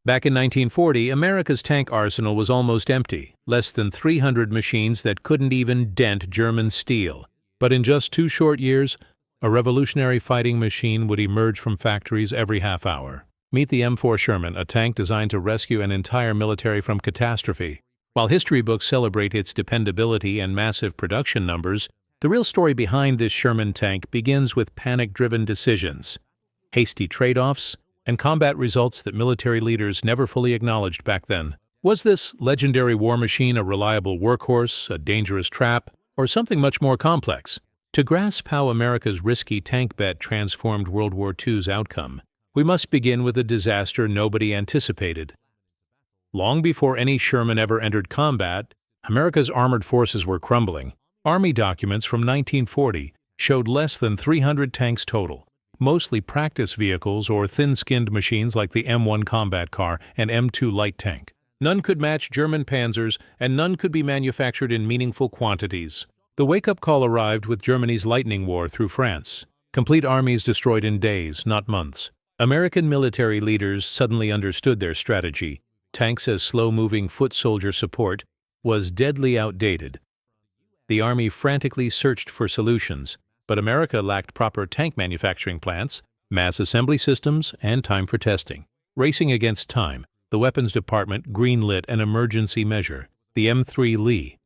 Back in 1940, America's tank arsenal was almost empty, less than 300 machines that couldn't even dent German steel. But in just 2 short years, a revolutionary fighting machine would emerge from factories every half hour. Meet the M4 Sherman, a tank designed to rescue an entire military from catastrophe. While history books celebrate its dependability and massive production numbers, the real story behind this Sherman tank begins with panic-driven decisions, hasty trade-offs, and combat results that military leaders never fully acknowledged back then. Was this legendary war machine a reliable workhorse, a dangerous trap, or something much more complex? To grasp how America's risky tank bet transformed World War II's outcome, we must begin with a disaster nobody anticipated. Long before any Sherman ever entered combat, America's armored forces were crumbling. Army documents from 1940 showed less than 300 tanks total, mostly practice vehicles or thin-skinned machines like the M1 combat car and M2 light tank. None could match German panzers, and none could be manufactured in meaningful quantities. The wake-up call arrived with Germany's lightning war through France. Complete armies destroyed in days, not months. American military leaders suddenly understood their strategy. Tanks as slow-moving foot soldier support was deadly outdated. The Army frantically searched for solutions, but America lacked proper tank manufacturing plants, mass assembly systems, and time for testing. Racing against time, the Weapons Department greenlit an emergency measure, the M3 Lee.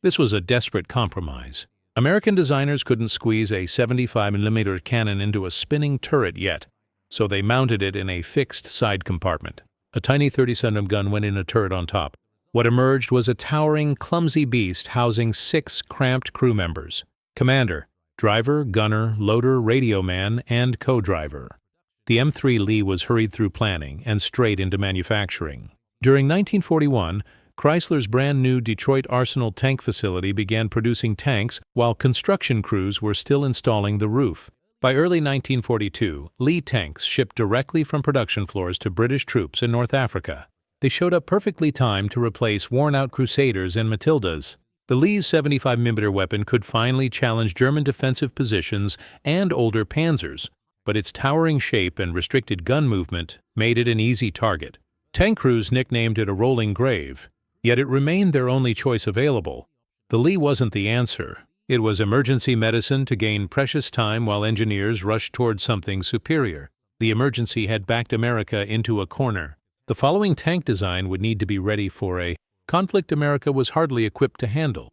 This was a desperate compromise. American designers couldn't squeeze a 75mm cannon into a spinning turret yet, so they mounted it in a fixed side compartment. A tiny 30-centimeter gun went in a turret on top. What emerged was a towering, clumsy beast housing 6 cramped crew members: commander, driver, gunner, loader, radio man, and co-driver. The M3 Lee was hurried through planning and straight into manufacturing. During 1941, Chrysler's brand-new Detroit Arsenal tank facility began producing tanks while construction crews were still installing the roof. By early 1942, Lee tanks shipped directly from production floors to British troops in North Africa. They showed up perfectly timed to replace worn-out Crusaders and Matildas. The Lee's 75mm weapon could finally challenge German defensive positions and older panzers, but its towering shape and restricted gun movement made it an easy target. Tank crews nicknamed it a rolling grave, yet it remained their only choice available. The Lee wasn't the answer. It was emergency medicine to gain precious time while engineers rushed towards something superior. The emergency had backed America into a corner. The following tank design would need to be ready for a conflict America was hardly equipped to handle.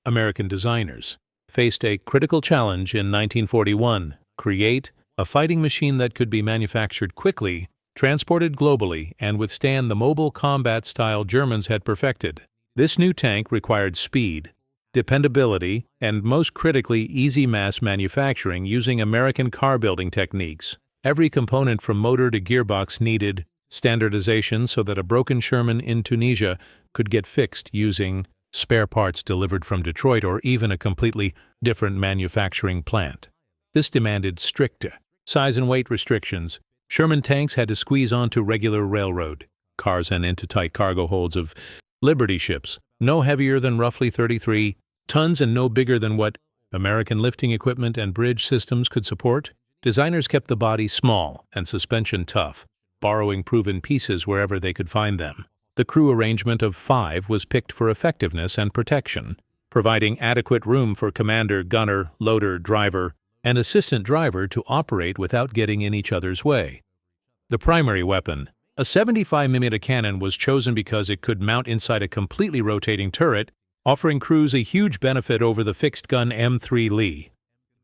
American designers faced a critical challenge in 1941: create a fighting machine that could be manufactured quickly, transported globally, and withstand the mobile combat style Germans had perfected. This new tank required speed, dependability, and most critically, easy mass manufacturing using American car-building techniques. Every component from motor to gearbox needed standardization so that a broken Sherman in Tunisia could get fixed using spare parts delivered from Detroit or even a completely different manufacturing plant. This demanded strict size and weight restrictions. Sherman tanks had to squeeze onto regular railroad cars and into tight cargo holds of Liberty ships, no heavier than roughly 33 tons and no bigger than what American lifting equipment and bridge systems could support. Designers kept the body small and suspension tough, borrowing proven pieces wherever they could find them. The crew arrangement of 5 was picked for effectiveness and protection, providing adequate room for commander, gunner, loader, driver, and assistant driver to operate without getting in each other's way. The primary weapon, a 75mm cannon, was chosen because it could mount inside a completely rotating turret, offering crews a huge benefit over the fixed-gun M3 Lee.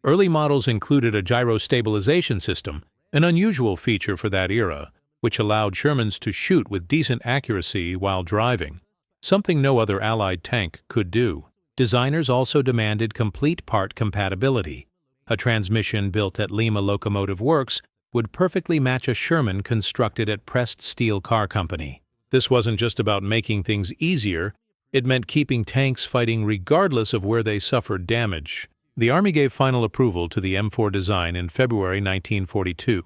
Early models included a gyro stabilization system, an unusual feature for that era, which allowed Shermans to shoot with decent accuracy while driving, something no other Allied tank could do. Designers also demanded complete part compatibility. A transmission built at Lima Locomotive Works would perfectly match a Sherman constructed at Pressed Steel Car Company. This wasn't just about making things easier, it meant keeping tanks fighting regardless of where they suffered damage. The Army gave final approval to the M4 design in February 1942,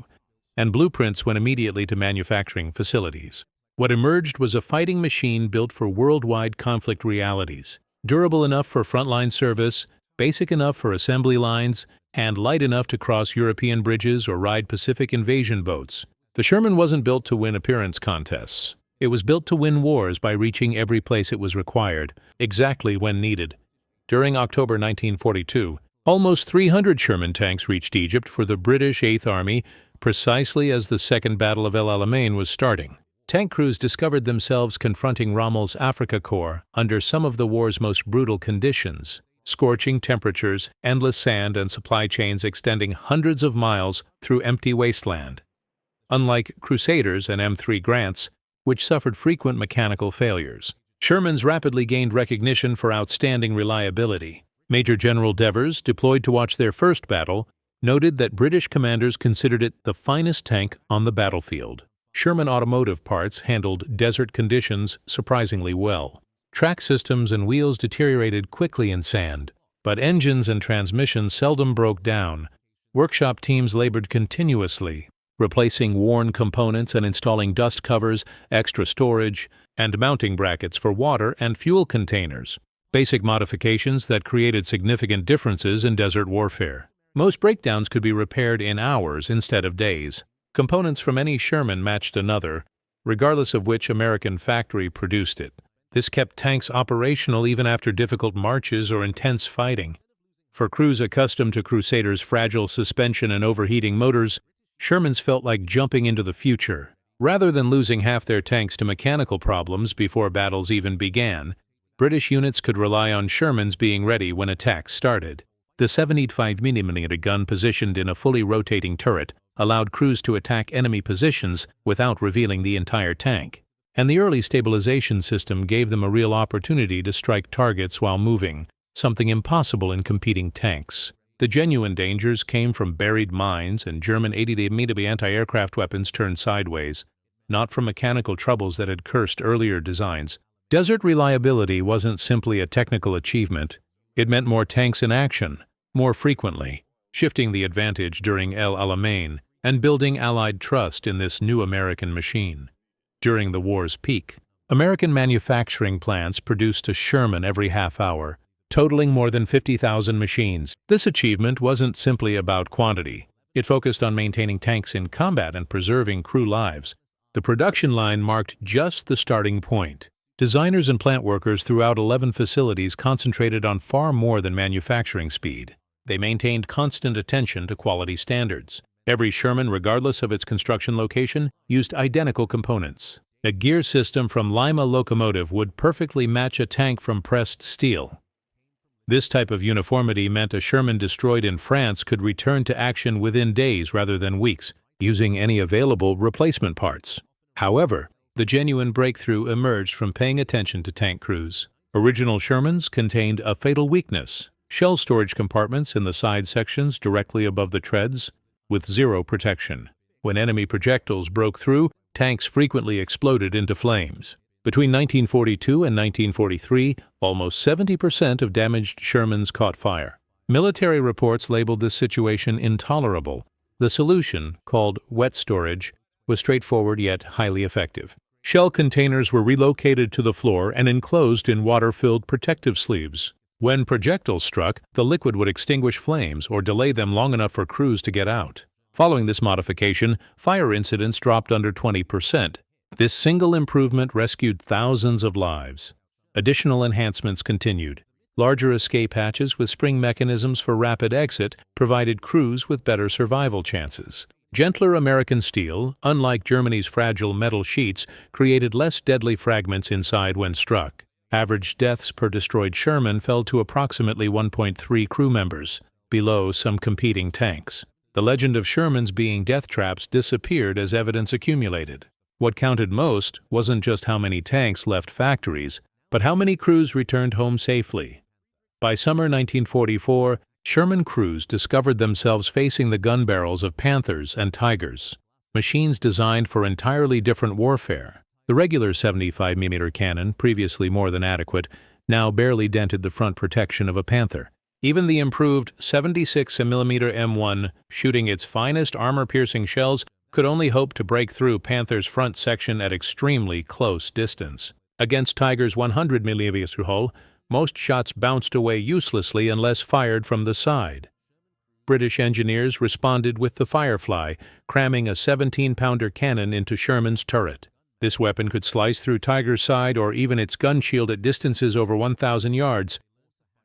and blueprints went immediately to manufacturing facilities. What emerged was a fighting machine built for worldwide conflict realities, durable enough for frontline service, basic enough for assembly lines and light enough to cross European bridges or ride Pacific invasion boats. The Sherman wasn't built to win appearance contests. It was built to win wars by reaching every place it was required, exactly when needed. During October 1942, almost 300 Sherman tanks reached Egypt for the British Eighth Army precisely as the Second Battle of El Alamein was starting. Tank crews discovered themselves confronting Rommel's Afrika Korps under some of the war's most brutal conditions: scorching temperatures, endless sand, and supply chains extending hundreds of miles through empty wasteland. Unlike Crusaders and M3 Grants, which suffered frequent mechanical failures, Shermans rapidly gained recognition for outstanding reliability. Major General Devers, deployed to watch their first battle, noted that British commanders considered it the finest tank on the battlefield. Sherman automotive parts handled desert conditions surprisingly well. Track systems and wheels deteriorated quickly in sand, but engines and transmissions seldom broke down. Workshop teams labored continuously, replacing worn components and installing dust covers, extra storage, and mounting brackets for water and fuel containers. Basic modifications that created significant differences in desert warfare. Most breakdowns could be repaired in hours instead of days. Components from any Sherman matched another, regardless of which American factory produced it. This kept tanks operational even after difficult marches or intense fighting. For crews accustomed to Crusaders' fragile suspension and overheating motors, Shermans felt like jumping into the future. Rather than losing half their tanks to mechanical problems before battles even began, British units could rely on Shermans being ready when attacks started. The 75mm gun positioned in a fully rotating turret allowed crews to attack enemy positions without revealing the entire tank, and the early stabilization system gave them a real opportunity to strike targets while moving, something impossible in competing tanks. The genuine dangers came from buried mines and German 80mm anti-aircraft weapons turned sideways, not from mechanical troubles that had cursed earlier designs. Desert reliability wasn't simply a technical achievement. It meant more tanks in action, more frequently, shifting the advantage during El Alamein and building Allied trust in this new American machine. During the war's peak, American manufacturing plants produced a Sherman every half hour, totaling more than 50,000 machines. This achievement wasn't simply about quantity. It focused on maintaining tanks in combat and preserving crew lives. The production line marked just the starting point. Designers and plant workers throughout 11 facilities concentrated on far more than manufacturing speed. They maintained constant attention to quality standards. Every Sherman, regardless of its construction location, used identical components. A gear system from Lima locomotive would perfectly match a tank from pressed steel. This type of uniformity meant a Sherman destroyed in France could return to action within days rather than weeks, using any available replacement parts. However, the genuine breakthrough emerged from paying attention to tank crews. Original Shermans contained a fatal weakness: shell storage compartments in the side sections directly above the treads, with zero protection. When enemy projectiles broke through, tanks frequently exploded into flames. Between 1942 and 1943, almost 70% of damaged Shermans caught fire. Military reports labeled this situation intolerable. The solution, called wet storage, was straightforward yet highly effective. Shell containers were relocated to the floor and enclosed in water-filled protective sleeves. When projectiles struck, the liquid would extinguish flames or delay them long enough for crews to get out. Following this modification, fire incidents dropped under 20%. This single improvement rescued thousands of lives. Additional enhancements continued. Larger escape hatches with spring mechanisms for rapid exit provided crews with better survival chances. Gentler American steel, unlike Germany's fragile metal sheets, created less deadly fragments inside when struck. Average deaths per destroyed Sherman fell to approximately 1.3 crew members, below some competing tanks. The legend of Shermans being death traps disappeared as evidence accumulated. What counted most wasn't just how many tanks left factories, but how many crews returned home safely. By summer 1944, Sherman crews discovered themselves facing the gun barrels of Panthers and Tigers, machines designed for entirely different warfare. The regular 75mm cannon, previously more than adequate, now barely dented the front protection of a Panther. Even the improved 76mm M1, shooting its finest armor-piercing shells, could only hope to break through Panther's front section at extremely close distance. Against Tiger's 100mm hull, most shots bounced away uselessly unless fired from the side. British engineers responded with the Firefly, cramming a 17-pounder cannon into Sherman's turret. This weapon could slice through Tiger's side or even its gun shield at distances over 1,000 yards,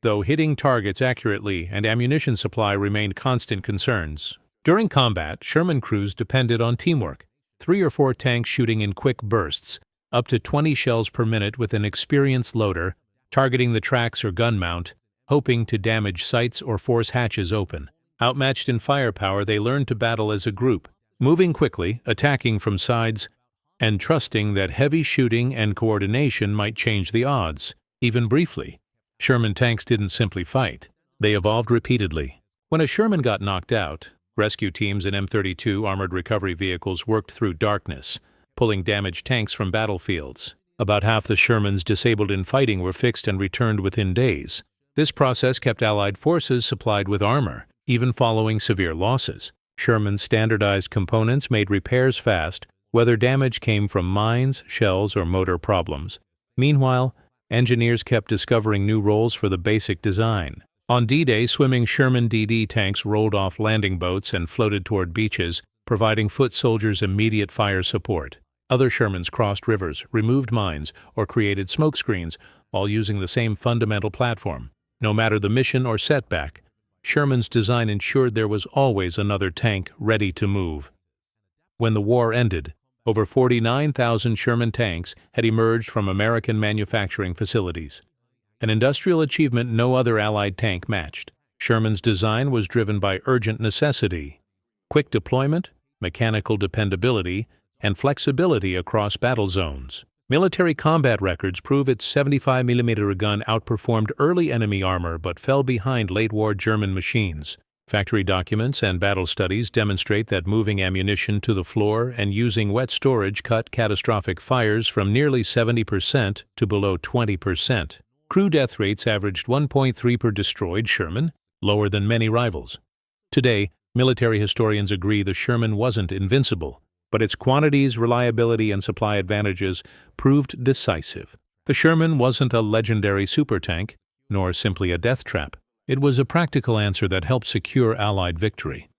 though hitting targets accurately and ammunition supply remained constant concerns. During combat, Sherman crews depended on teamwork, 3 or 4 tanks shooting in quick bursts, up to 20 shells per minute with an experienced loader, targeting the tracks or gun mount, hoping to damage sights or force hatches open. Outmatched in firepower, they learned to battle as a group, moving quickly, attacking from sides, and trusting that heavy shooting and coordination might change the odds, even briefly. Sherman tanks didn't simply fight. They evolved repeatedly. When a Sherman got knocked out, rescue teams in M32 armored recovery vehicles worked through darkness, pulling damaged tanks from battlefields. About half the Shermans disabled in fighting were fixed and returned within days. This process kept Allied forces supplied with armor, even following severe losses. Sherman's standardized components made repairs fast, whether damage came from mines, shells, or motor problems. Meanwhile, engineers kept discovering new roles for the basic design. On D-Day, swimming Sherman DD tanks rolled off landing boats and floated toward beaches, providing foot soldiers immediate fire support. Other Shermans crossed rivers, removed mines, or created smoke screens, all using the same fundamental platform. No matter the mission or setback, Sherman's design ensured there was always another tank ready to move. When the war ended, over 49,000 Sherman tanks had emerged from American manufacturing facilities, an industrial achievement no other Allied tank matched. Sherman's design was driven by urgent necessity, quick deployment, mechanical dependability, and flexibility across battle zones. Military combat records prove its 75mm gun outperformed early enemy armor but fell behind late-war German machines. Factory documents and battle studies demonstrate that moving ammunition to the floor and using wet storage cut catastrophic fires from nearly 70% to below 20%. Crew death rates averaged 1.3 per destroyed Sherman, lower than many rivals. Today, military historians agree the Sherman wasn't invincible, but its quantities, reliability, and supply advantages proved decisive. The Sherman wasn't a legendary supertank, nor simply a death trap. It was a practical answer that helped secure Allied victory.